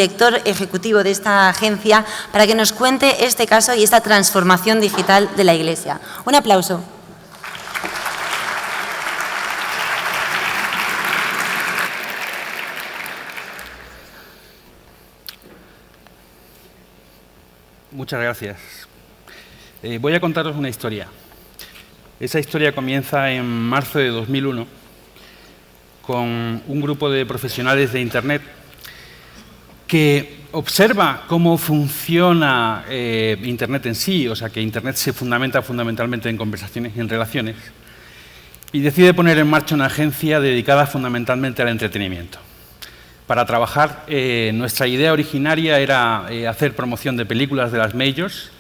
director ejecutivo de esta agencia, para que nos cuente este caso y esta transformación digital de la Iglesia. Un aplauso. Muchas gracias. Voy a contaros una historia. Esa historia comienza en marzo de 2001 con un grupo de profesionales de Internet que observa cómo funciona Internet en sí, o sea, que Internet se fundamenta fundamentalmente en conversaciones y en relaciones, y decide poner en marcha una agencia dedicada fundamentalmente al entretenimiento. Para trabajar, nuestra idea originaria era hacer promoción de películas de las majors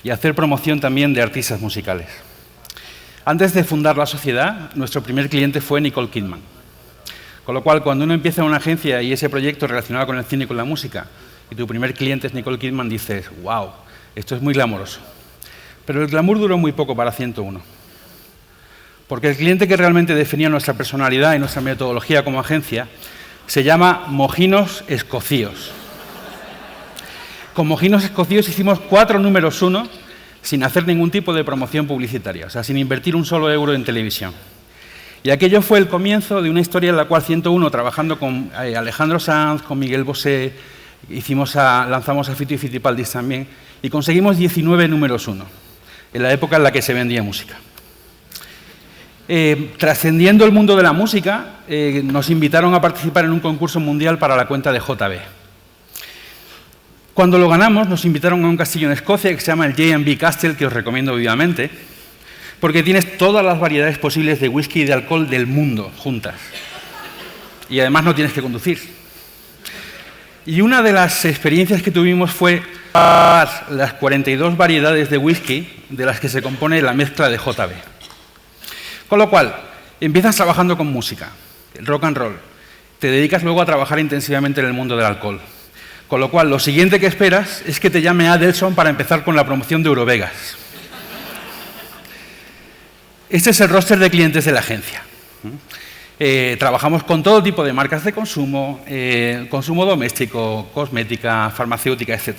y hacer promoción también de artistas musicales. Antes de fundar la sociedad, nuestro primer cliente fue Nicole Kidman. Con lo cual, cuando uno empieza una agencia y ese proyecto relacionado con el cine y con la música, y tu primer cliente es Nicole Kidman, dices, wow, esto es muy glamoroso. Pero el glamour duró muy poco para 101. Porque el cliente que realmente definía nuestra personalidad y nuestra metodología como agencia se llama Mojinos Escocíos. Con Mojinos Escocíos hicimos 4 números 1 sin hacer ningún tipo de promoción publicitaria, o sea, sin invertir un solo euro en televisión. Y aquello fue el comienzo de una historia en la cual 101, trabajando con Alejandro Sanz, con Miguel Bosé, lanzamos a Fito y Fitipaldis también, y conseguimos 19 números 1, en la época en la que se vendía música. Trascendiendo el mundo de la música, nos invitaron a participar en un concurso mundial para la cuenta de JB. Cuando lo ganamos, nos invitaron a un castillo en Escocia que se llama el J&B Castle, que os recomiendo vivamente, porque tienes todas las variedades posibles de whisky y de alcohol del mundo juntas. Y además no tienes que conducir. Y una de las experiencias que tuvimos fue las 42 variedades de whisky de las que se compone la mezcla de JB. Con lo cual, empiezas trabajando con música, el rock and roll. Te dedicas luego a trabajar intensivamente en el mundo del alcohol. Con lo cual, lo siguiente que esperas es que te llame Adelson para empezar con la promoción de Eurovegas. Este es el roster de clientes de la agencia. Trabajamos con todo tipo de marcas de consumo, consumo doméstico, cosmética, farmacéutica, etc.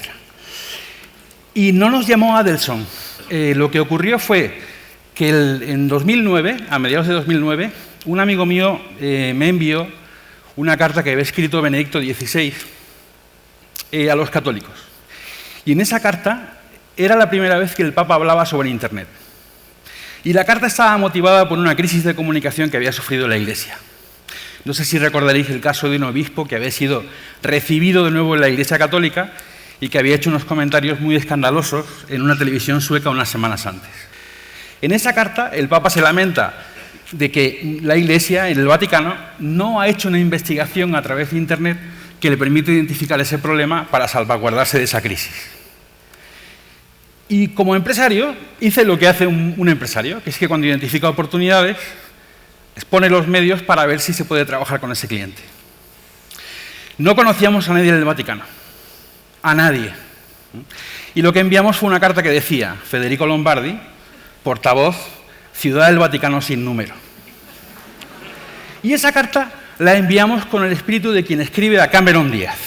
Y no nos llamó Adelson. Lo que ocurrió fue que en 2009, a mediados de 2009, un amigo mío me envió una carta que había escrito Benedicto XVI a los católicos. Y en esa carta era la primera vez que el Papa hablaba sobre Internet. Y la carta estaba motivada por una crisis de comunicación que había sufrido la Iglesia. No sé si recordaréis el caso de un obispo que había sido recibido de nuevo en la Iglesia Católica y que había hecho unos comentarios muy escandalosos en una televisión sueca unas semanas antes. En esa carta, el Papa se lamenta de que la Iglesia, en el Vaticano, no ha hecho una investigación a través de Internet que le permita identificar ese problema para salvaguardarse de esa crisis. Y como empresario, hice lo que hace un empresario, que es que cuando identifica oportunidades, expone los medios para ver si se puede trabajar con ese cliente. No conocíamos a nadie del Vaticano, a nadie. Y lo que enviamos fue una carta que decía, Federico Lombardi, portavoz, Ciudad del Vaticano sin número. Y esa carta la enviamos con el espíritu de quien escribe a Cameron Díaz.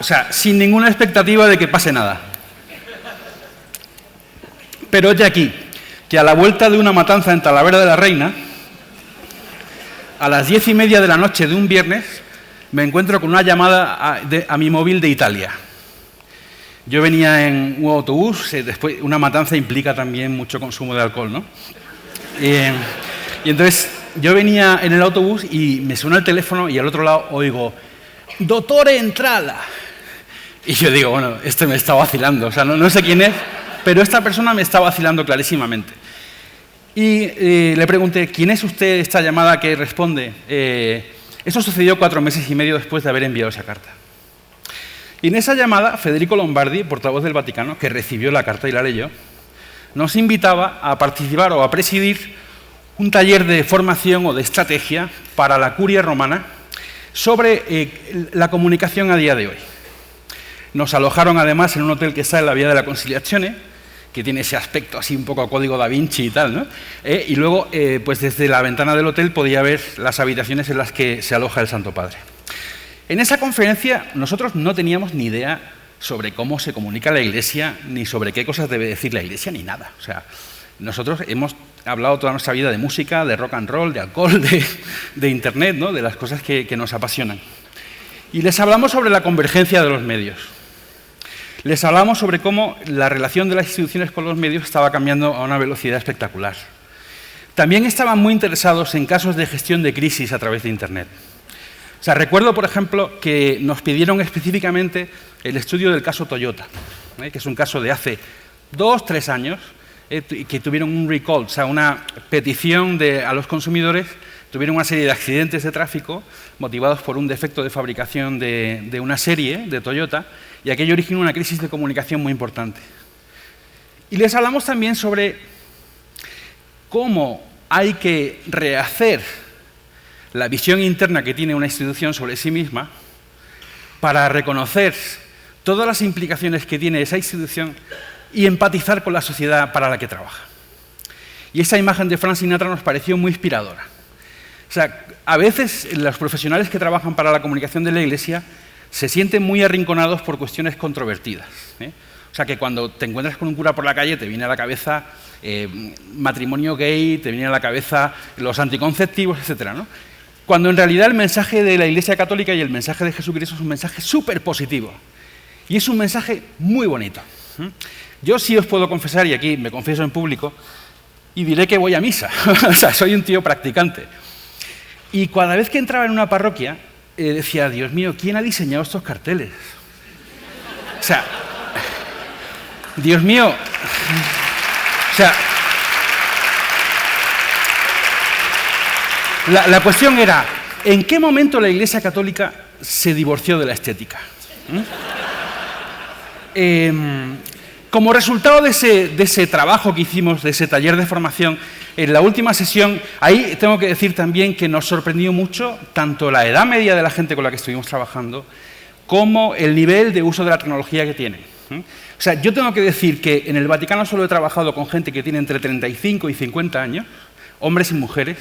O sea, sin ninguna expectativa de que pase nada. Pero oye aquí, que a la vuelta de una matanza en Talavera de la Reina, a las 10:30 de la noche de un viernes, me encuentro con una llamada a mi móvil de Italia. Yo venía en un autobús, después una matanza implica también mucho consumo de alcohol, ¿no? Y entonces yo venía en el autobús y me suena el teléfono y al otro lado oigo, «Dottore Entrala». Y yo digo, bueno, este me está vacilando, o sea, no sé quién es, pero esta persona me está vacilando clarísimamente. Y le pregunté, ¿quién es usted esta llamada que responde? Eso sucedió 4 meses y medio después de haber enviado esa carta. Y en esa llamada, Federico Lombardi, portavoz del Vaticano, que recibió la carta y la leyó, nos invitaba a participar o a presidir un taller de formación o de estrategia para la curia romana sobre la comunicación a día de hoy. Nos alojaron además en un hotel que está en la Vía de la Conciliazione, que tiene ese aspecto así un poco a código da Vinci y tal, ¿no? Y luego, pues desde la ventana del hotel podía ver las habitaciones en las que se aloja el Santo Padre. En esa conferencia nosotros no teníamos ni idea sobre cómo se comunica la Iglesia, ni sobre qué cosas debe decir la Iglesia, ni nada. O sea, nosotros hemos hablado toda nuestra vida de música, de rock and roll, de alcohol, de Internet, ¿no? De las cosas que nos apasionan. Y les hablamos sobre la convergencia de los medios. Les hablamos sobre cómo la relación de las instituciones con los medios estaba cambiando a una velocidad espectacular. También estaban muy interesados en casos de gestión de crisis a través de Internet. O sea, recuerdo, por ejemplo, que nos pidieron específicamente el estudio del caso Toyota, que es un caso de hace 2 3 años, que tuvieron un recall, o sea, una petición a los consumidores, tuvieron una serie de accidentes de tráfico motivados por un defecto de fabricación de una serie de Toyota, y aquello originó una crisis de comunicación muy importante. Y les hablamos también sobre cómo hay que rehacer la visión interna que tiene una institución sobre sí misma para reconocer todas las implicaciones que tiene esa institución y empatizar con la sociedad para la que trabaja. Y esa imagen de Frank Sinatra nos pareció muy inspiradora. O sea, a veces los profesionales que trabajan para la comunicación de la Iglesia se sienten muy arrinconados por cuestiones controvertidas, ¿eh? O sea, que cuando te encuentras con un cura por la calle te viene a la cabeza matrimonio gay, te viene a la cabeza los anticonceptivos, etcétera, ¿no? Cuando en realidad el mensaje de la Iglesia Católica y el mensaje de Jesucristo es un mensaje súper positivo. Y es un mensaje muy bonito. Yo sí os puedo confesar, y aquí me confieso en público, y diré que voy a misa. O sea, soy un tío practicante. Y cada vez que entraba en una parroquia, decía, Dios mío, ¿quién ha diseñado estos carteles? O sea, Dios mío, o sea, la cuestión era, ¿en qué momento la Iglesia Católica se divorció de la estética? Como resultado de ese trabajo que hicimos, de ese taller de formación, en la última sesión, ahí tengo que decir también que nos sorprendió mucho tanto la edad media de la gente con la que estuvimos trabajando, como el nivel de uso de la tecnología que tienen. O sea, yo tengo que decir que en el Vaticano solo he trabajado con gente que tiene entre 35 y 50 años, hombres y mujeres,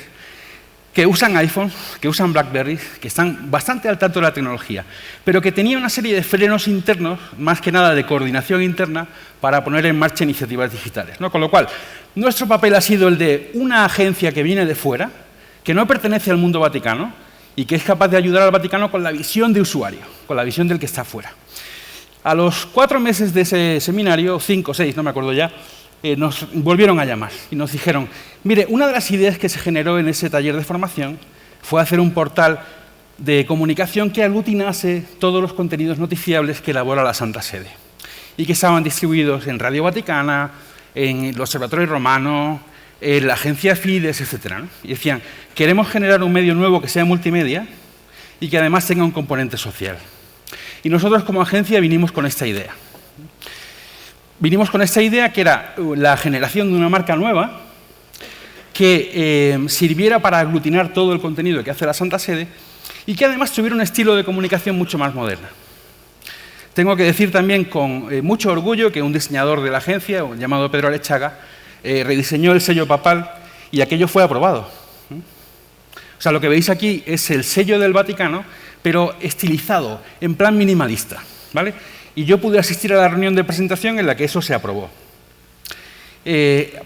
que usan iPhones, que usan BlackBerry, que están bastante al tanto de la tecnología, pero que tenían una serie de frenos internos, más que nada de coordinación interna, para poner en marcha iniciativas digitales, ¿no? Con lo cual, nuestro papel ha sido el de una agencia que viene de fuera, que no pertenece al mundo vaticano y que es capaz de ayudar al Vaticano con la visión de usuario, con la visión del que está fuera. A los 4 meses de ese seminario, 5 o 6, no me acuerdo ya, nos volvieron a llamar y nos dijeron, mire, una de las ideas que se generó en ese taller de formación fue hacer un portal de comunicación que aglutinase todos los contenidos noticiables que elabora la Santa Sede y que estaban distribuidos en Radio Vaticana, en el Observatorio Romano, en la agencia Fides, etc., ¿no? Y decían, queremos generar un medio nuevo que sea multimedia y que además tenga un componente social. Y nosotros como agencia vinimos con esta idea. Vinimos con esta idea que era la generación de una marca nueva que sirviera para aglutinar todo el contenido que hace la Santa Sede y que además tuviera un estilo de comunicación mucho más moderna. Tengo que decir también con mucho orgullo que un diseñador de la agencia, llamado Pedro Arechaga, rediseñó el sello papal y aquello fue aprobado. O sea, lo que veis aquí es el sello del Vaticano, pero estilizado, en plan minimalista, ¿vale? Y yo pude asistir a la reunión de presentación en la que eso se aprobó.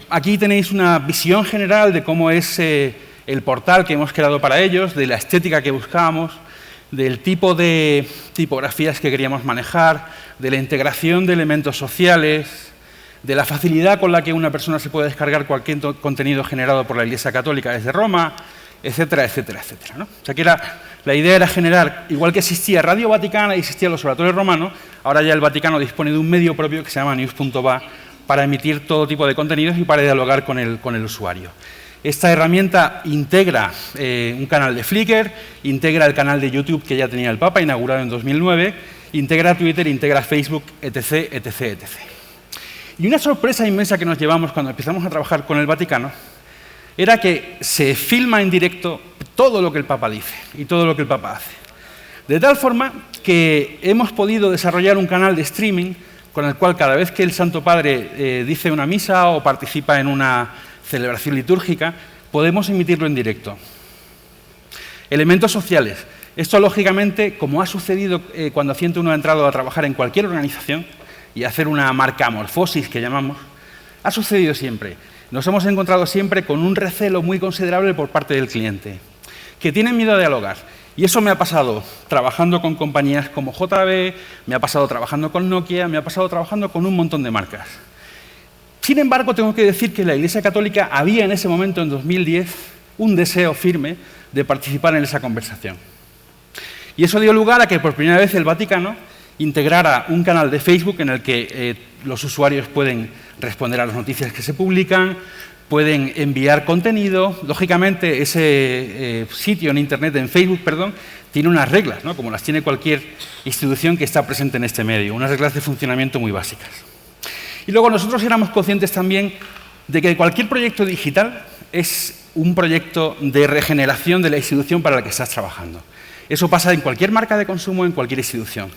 Aquí tenéis una visión general de cómo es el portal que hemos creado para ellos, de la estética que buscábamos, del tipo de tipografías que queríamos manejar, de la integración de elementos sociales, de la facilidad con la que una persona se puede descargar cualquier contenido generado por la Iglesia Católica desde Roma, etcétera, etcétera, etcétera, ¿no? O sea, que la idea era generar, igual que existía Radio Vaticana y existía el Observatorio Romano, ahora ya el Vaticano dispone de un medio propio que se llama News.va para emitir todo tipo de contenidos y para dialogar con el usuario. Esta herramienta integra un canal de Flickr, integra el canal de YouTube que ya tenía el Papa, inaugurado en 2009, integra Twitter, integra Facebook, etc., etc., etc. Y una sorpresa inmensa que nos llevamos cuando empezamos a trabajar con el Vaticano era que se filma en directo todo lo que el Papa dice y todo lo que el Papa hace. De tal forma que hemos podido desarrollar un canal de streaming con el cual cada vez que el Santo Padre dice una misa o participa en una celebración litúrgica, podemos emitirlo en directo. Elementos sociales. Esto, lógicamente, como ha sucedido cuando uno ha entrado a trabajar en cualquier organización y hacer una marcamorfosis que llamamos, ha sucedido siempre. Nos hemos encontrado siempre con un recelo muy considerable por parte del cliente, que tienen miedo a dialogar. Y eso me ha pasado trabajando con compañías como JB, me ha pasado trabajando con Nokia, me ha pasado trabajando con un montón de marcas. Sin embargo, tengo que decir que la Iglesia Católica había en ese momento, en 2010, un deseo firme de participar en esa conversación. Y eso dio lugar a que por primera vez el Vaticano integrara un canal de Facebook en el que los usuarios pueden responder a las noticias que se publican, pueden enviar contenido. Lógicamente, ese sitio en Internet, en Facebook, perdón, tiene unas reglas, ¿no? Como las tiene cualquier institución que está presente en este medio, unas reglas de funcionamiento muy básicas. Y luego nosotros éramos conscientes también de que cualquier proyecto digital es un proyecto de regeneración de la institución para la que estás trabajando. Eso pasa en cualquier marca de consumo, en cualquier institución.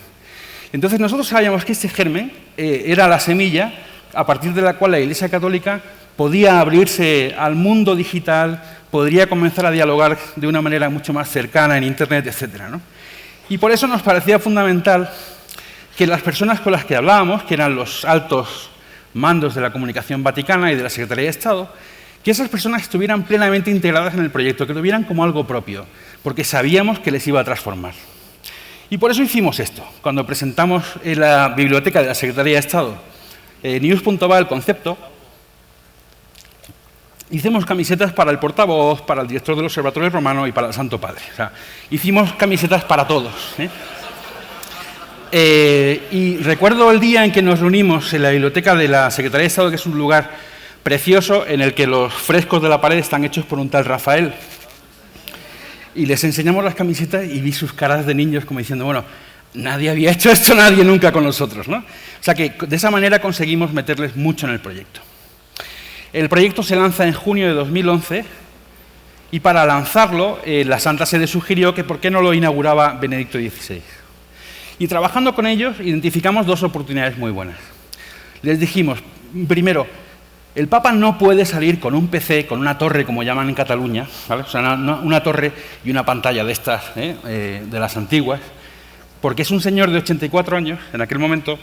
Entonces nosotros sabíamos que este germen era la semilla a partir de la cual la Iglesia Católica podía abrirse al mundo digital, podría comenzar a dialogar de una manera mucho más cercana en Internet, etcétera, ¿no? Y por eso nos parecía fundamental que las personas con las que hablábamos, que eran los altos mandos de la comunicación vaticana y de la Secretaría de Estado, que esas personas estuvieran plenamente integradas en el proyecto, que lo vieran como algo propio, porque sabíamos que les iba a transformar. Y por eso hicimos esto. Cuando presentamos en la biblioteca de la Secretaría de Estado News.va el concepto, hicimos camisetas para el portavoz, para el director del Observatorio Romano y para el Santo Padre. O sea, hicimos camisetas para todos, y recuerdo el día en que nos reunimos en la biblioteca de la Secretaría de Estado, que es un lugar precioso en el que los frescos de la pared están hechos por un tal Rafael. Y les enseñamos las camisetas y vi sus caras de niños como diciendo, bueno, nadie había hecho esto, nadie nunca con nosotros, ¿no? O sea que de esa manera conseguimos meterles mucho en el proyecto. El proyecto se lanza en junio de 2011 y para lanzarlo la Santa Sede sugirió que por qué no lo inauguraba Benedicto XVI. Y trabajando con ellos identificamos dos oportunidades muy buenas. Les dijimos, primero, el Papa no puede salir con un PC, con una torre, como llaman en Cataluña, ¿vale? O sea, una torre y una pantalla de estas, de las antiguas, porque es un señor de 84 años en aquel momento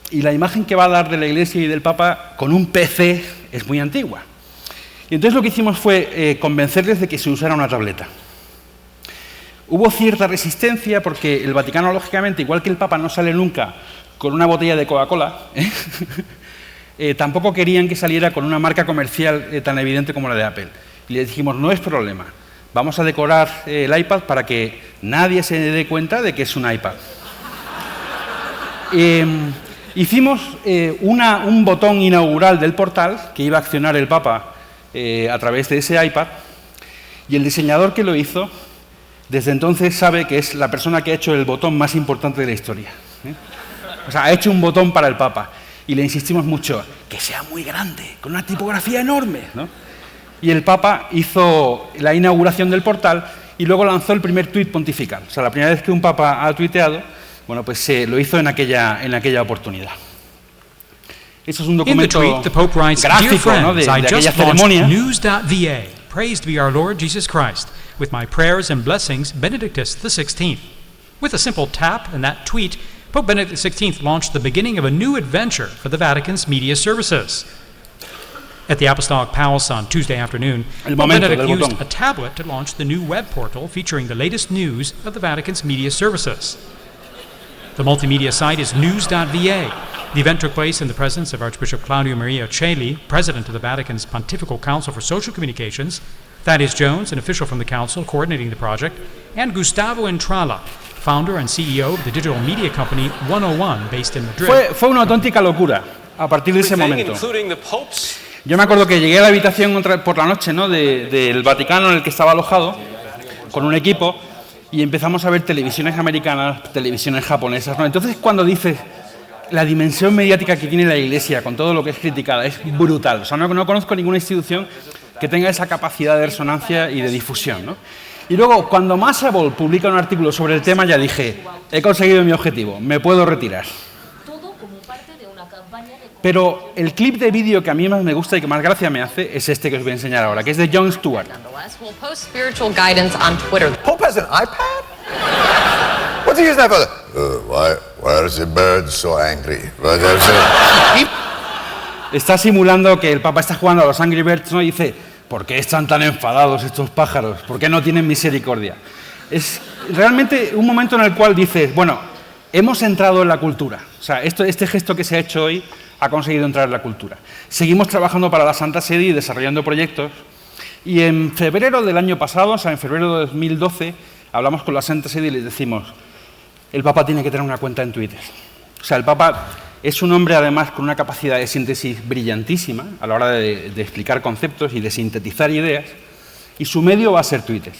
y la imagen que va a dar de la Iglesia y del Papa con un PC es muy antigua. Y entonces lo que hicimos fue convencerles de que se usara una tableta. Hubo cierta resistencia porque el Vaticano, lógicamente, igual que el Papa no sale nunca con una botella de Coca-Cola, tampoco querían que saliera con una marca comercial tan evidente como la de Apple. Y les dijimos, no es problema, vamos a decorar el iPad para que nadie se dé cuenta de que es un iPad. Hicimos un botón inaugural del portal que iba a accionar el Papa a través de ese iPad, y el diseñador que lo hizo, desde entonces sabe que es la persona que ha hecho el botón más importante de la historia. O sea, ha hecho un botón para el Papa. Y le insistimos mucho, que sea muy grande, con una tipografía enorme, ¿no? Y el Papa hizo la inauguración del portal y luego lanzó el primer tuit pontifical. O sea, la primera vez que un Papa ha tuiteado, bueno, pues lo hizo en aquella oportunidad. Eso es un documento gráfico, ¿no? de aquella ceremonia. News.va. Praised be our Lord Jesus Christ. With my prayers and blessings, Benedictus XVI. With a simple tap and that tweet, Pope Benedict XVI launched the beginning of a new adventure for the Vatican's media services. At the Apostolic Palace on Tuesday afternoon, Pope Benedict used a tablet to launch the new web portal featuring the latest news of the Vatican's media services. The multimedia site is news.va. The event took place in the presence of Archbishop Claudio Maria Celi, President of the Vatican's Pontifical Council for Social Communications, Thaddeus Jones, an official from the Council coordinating the project, and Gustavo Entrala, founder and CEO of the digital media company 101, based in Madrid. Fue una auténtica locura a partir de ese momento. Yo me acuerdo que llegué a la habitación por la noche, ¿no? del Vaticano en el que estaba alojado, con un equipo, y empezamos a ver televisiones americanas, televisiones japonesas, ¿no? Entonces, cuando dices la dimensión mediática que tiene la Iglesia con todo lo que es criticada, es brutal. O sea, no conozco ninguna institución que tenga esa capacidad de resonancia y de difusión, ¿no? Y luego, cuando Mashable publica un artículo sobre el tema, ya dije, he conseguido mi objetivo, me puedo retirar. Pero el clip de vídeo que a mí más me gusta y que más gracia me hace es este que os voy a enseñar ahora, que es de Jon Stewart. Pope has an iPad? What's he using that for? Why are the birds so angry? Está simulando que el Papa está jugando a los Angry Birds, ¿no? Y dice, ¿por qué están tan enfadados estos pájaros? ¿Por qué no tienen misericordia? Es realmente un momento en el cual dices, bueno, hemos entrado en la cultura. O sea, este gesto que se ha hecho hoy ha conseguido entrar en la cultura. Seguimos trabajando para la Santa Sede y desarrollando proyectos. Y en febrero del año pasado, o sea, en febrero de 2012, hablamos con la Santa Sede y les decimos, el Papa tiene que tener una cuenta en Twitter. O sea, el Papa es un hombre, además, con una capacidad de síntesis brillantísima a la hora de explicar conceptos y de sintetizar ideas, y su medio va a ser Twitter.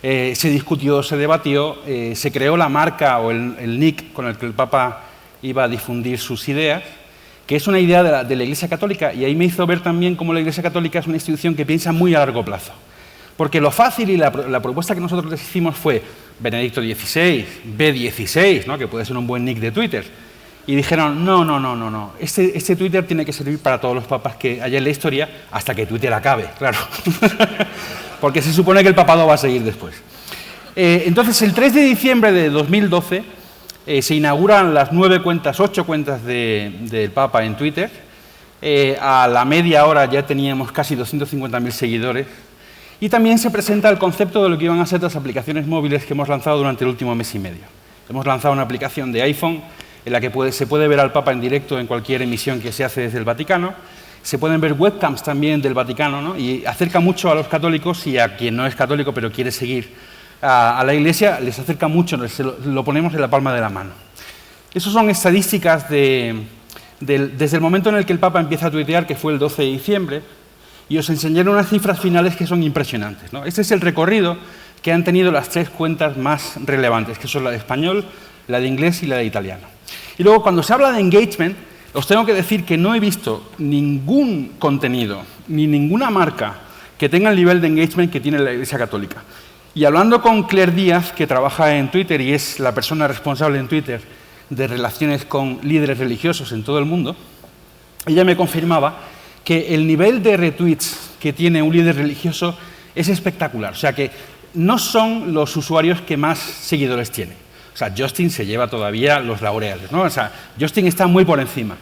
Se discutió, se debatió, se creó la marca o el nick con el que el Papa iba a difundir sus ideas, que es una idea de la Iglesia Católica, y ahí me hizo ver también cómo la Iglesia Católica es una institución que piensa muy a largo plazo. Porque lo fácil y la propuesta que nosotros les hicimos fue Benedicto XVI, B16, ¿no? Que puede ser un buen nick de Twitter. Y dijeron, no, este Twitter tiene que servir para todos los papas que haya en la historia hasta que Twitter acabe, claro. Porque se supone que el papado va a seguir después. Entonces, el 3 de diciembre de 2012 se inauguran las 8 cuentas del Papa en Twitter. A la media hora ya teníamos casi 250.000 seguidores. Y también se presenta el concepto de lo que iban a ser las aplicaciones móviles que hemos lanzado durante el último mes y medio. Hemos lanzado una aplicación de iPhone en la que se puede ver al Papa en directo en cualquier emisión que se hace desde el Vaticano. Se pueden ver webcams también del Vaticano, ¿no? Y acerca mucho a los católicos y a quien no es católico pero quiere seguir a la Iglesia, les acerca mucho, lo ponemos en la palma de la mano. Esas son estadísticas desde el momento en el que el Papa empieza a tuitear, que fue el 12 de diciembre, y os enseñaré unas cifras finales que son impresionantes, ¿no? Este es el recorrido que han tenido las 3 cuentas más relevantes, que son la de español, la de inglés y la de italiano. Y luego, cuando se habla de engagement, os tengo que decir que no he visto ningún contenido, ni ninguna marca que tenga el nivel de engagement que tiene la Iglesia Católica. Y hablando con Claire Díaz, que trabaja en Twitter y es la persona responsable en Twitter de relaciones con líderes religiosos en todo el mundo, ella me confirmaba que el nivel de retweets que tiene un líder religioso es espectacular. O sea, que no son los usuarios que más seguidores tienen. O sea, Justin se lleva todavía los laureles, ¿no? O sea, Justin está muy por encima.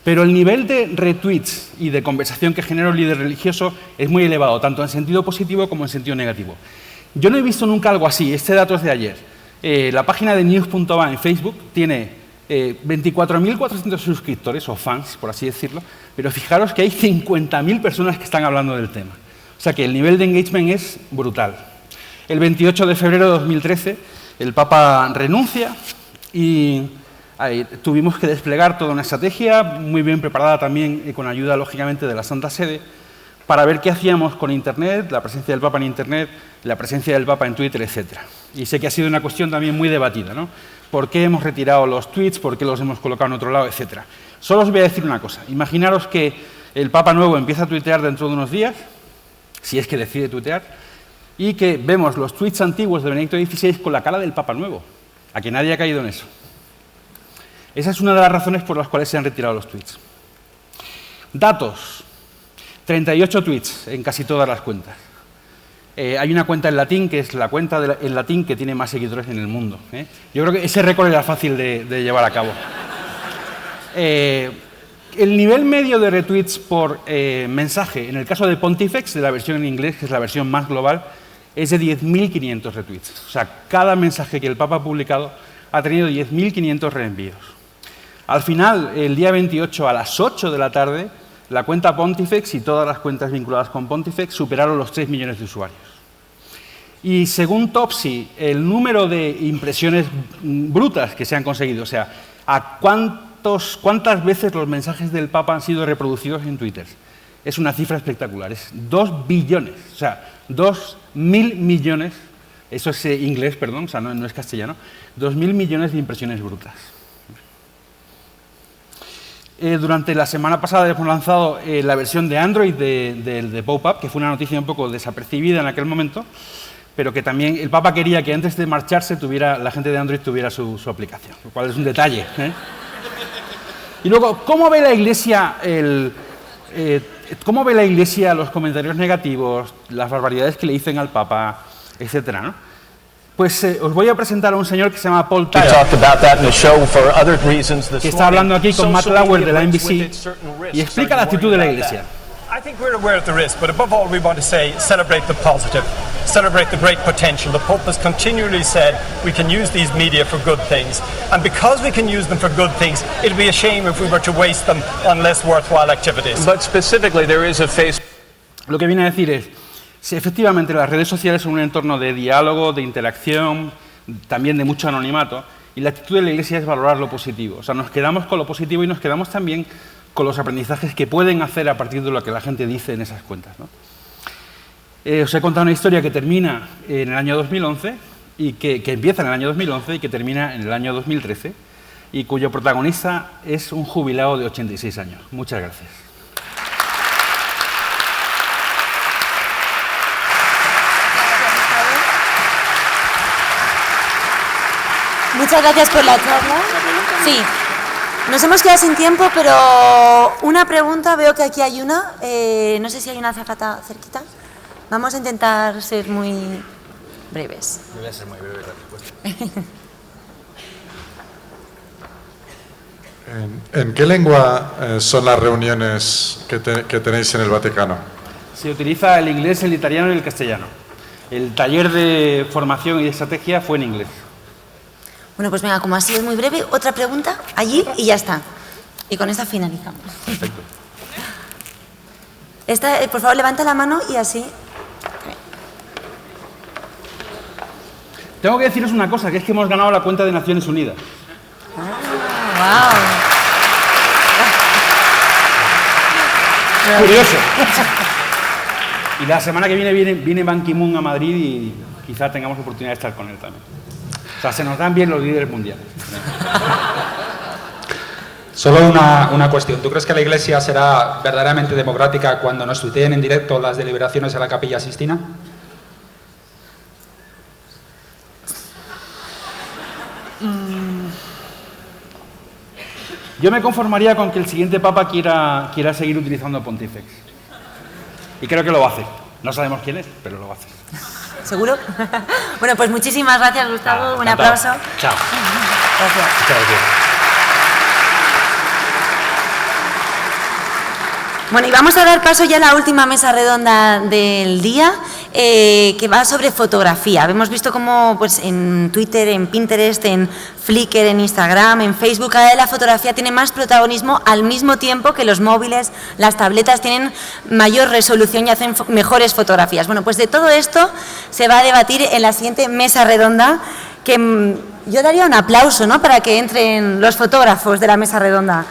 Pero el nivel de retweets y de conversación que genera un líder religioso es muy elevado, tanto en sentido positivo como en sentido negativo. Yo no he visto nunca algo así. Este dato es de ayer. La página de news.va en Facebook tiene 24.400 suscriptores, o fans, por así decirlo, pero fijaros que hay 50.000 personas que están hablando del tema. O sea que el nivel de engagement es brutal. El 28 de febrero de 2013, el Papa renuncia y tuvimos que desplegar toda una estrategia muy bien preparada también y con ayuda, lógicamente, de la Santa Sede para ver qué hacíamos con Internet, la presencia del Papa en Internet, la presencia del Papa en Twitter, etc. Y sé que ha sido una cuestión también muy debatida, ¿no? ¿Por qué hemos retirado los tweets? ¿Por qué los hemos colocado en otro lado? Etc. Solo os voy a decir una cosa. Imaginaros que el Papa nuevo empieza a tuitear dentro de unos días, si es que decide tuitear, y que vemos los tweets antiguos de Benedicto XVI con la cara del Papa nuevo. A que nadie ha caído en eso. Esa es una de las razones por las cuales se han retirado los tweets. Datos. 38 tweets en casi todas las cuentas. Hay una cuenta en latín, que es la cuenta en latín que tiene más seguidores en el mundo. Yo creo que ese récord era fácil de llevar a cabo. El nivel medio de retweets por mensaje, en el caso de Pontifex, de la versión en inglés, que es la versión más global, es de 10.500 retweets. O sea, cada mensaje que el Papa ha publicado ha tenido 10.500 reenvíos. Al final, el día 28 a las 8 de la tarde, la cuenta Pontifex y todas las cuentas vinculadas con Pontifex superaron los 3 millones de usuarios. Y según Topsy, el número de impresiones brutas que se han conseguido, o sea, ¿cuántas veces los mensajes del Papa han sido reproducidos en Twitter? Es una cifra espectacular, es 2 billones, o sea, 2.000 millones, eso es inglés, perdón, o sea, no es castellano, 2.000 millones de impresiones brutas. Durante la semana pasada hemos lanzado la versión de Android de Pop-Up, que fue una noticia un poco desapercibida en aquel momento, pero que también el Papa quería que antes de marcharse la gente de Android tuviera su aplicación, lo cual es un detalle. Y luego, ¿cómo ve la Iglesia los comentarios negativos, las barbaridades que le dicen al Papa, etcétera, ¿no? Pues os voy a presentar a un señor que se llama Paul We Tyler, talked about that in the show for other reasons this que está hablando aquí con morning. Matt Social Lauer media de la brings NBC with it certain risks. y explica Are la you actitud de la worried about Iglesia. I think we're aware of the risk, but above all, we want to say celebrate the positive, celebrate the great potential. The Pope has continually said we can use these media for good things, and because we can use them for good things, it'd be a shame if we were to waste them on less worthwhile activities. But specifically, there is a face. Lo que viene a decir es, si efectivamente las redes sociales son un entorno de diálogo, de interacción, también de mucho anonimato, y la actitud de la Iglesia es valorar lo positivo. O sea, nos quedamos con lo positivo y nos quedamos también con los aprendizajes que pueden hacer a partir de lo que la gente dice en esas cuentas, ¿no? Os he contado una historia que termina en el año 2011, y que empieza en el año 2011 y que termina en el año 2013, y cuyo protagonista es un jubilado de 86 años. Muchas gracias. Muchas gracias por la charla. Sí, nos hemos quedado sin tiempo, pero una pregunta, veo que aquí hay una. No sé si hay una azafata cerquita. Vamos a intentar ser muy breves. Yo voy a ser muy breve la respuesta. ¿En qué lengua son las reuniones que tenéis en el Vaticano? Se utiliza el inglés, el italiano y el castellano. El taller de formación y de estrategia fue en inglés. Bueno, pues venga, como así es muy breve, otra pregunta allí y ya está. Y con esta finalizamos. Perfecto. Esta, por favor, levanta la mano y así. Tengo que deciros una cosa, que es que hemos ganado la cuenta de Naciones Unidas. ¡Wow! Curioso. Y la semana que viene Ban Ki-moon a Madrid y quizá tengamos oportunidad de estar con él también. O sea, se nos dan bien los líderes mundiales. Solo una cuestión. ¿Tú crees que la Iglesia será verdaderamente democrática cuando nos tuiteen en directo las deliberaciones a la Capilla Sixtina? Yo me conformaría con que el siguiente Papa quiera seguir utilizando Pontifex. Y creo que lo va a hacer. No sabemos quién es, pero lo va a hacer. ¿Seguro? Bueno, pues muchísimas gracias, Gustavo. Un Encantado. aplauso. Chao. Gracias. Muchas gracias. Bueno, y vamos a dar paso ya a la última mesa redonda del día, que va sobre fotografía. Hemos visto cómo pues, en Twitter, en Pinterest, en Flickr, en Instagram, en Facebook, cada vez la fotografía tiene más protagonismo al mismo tiempo que los móviles, las tabletas tienen mayor resolución y hacen mejores fotografías. Bueno, pues de todo esto se va a debatir en la siguiente mesa redonda, que yo daría un aplauso, ¿no?, para que entren los fotógrafos de la mesa redonda.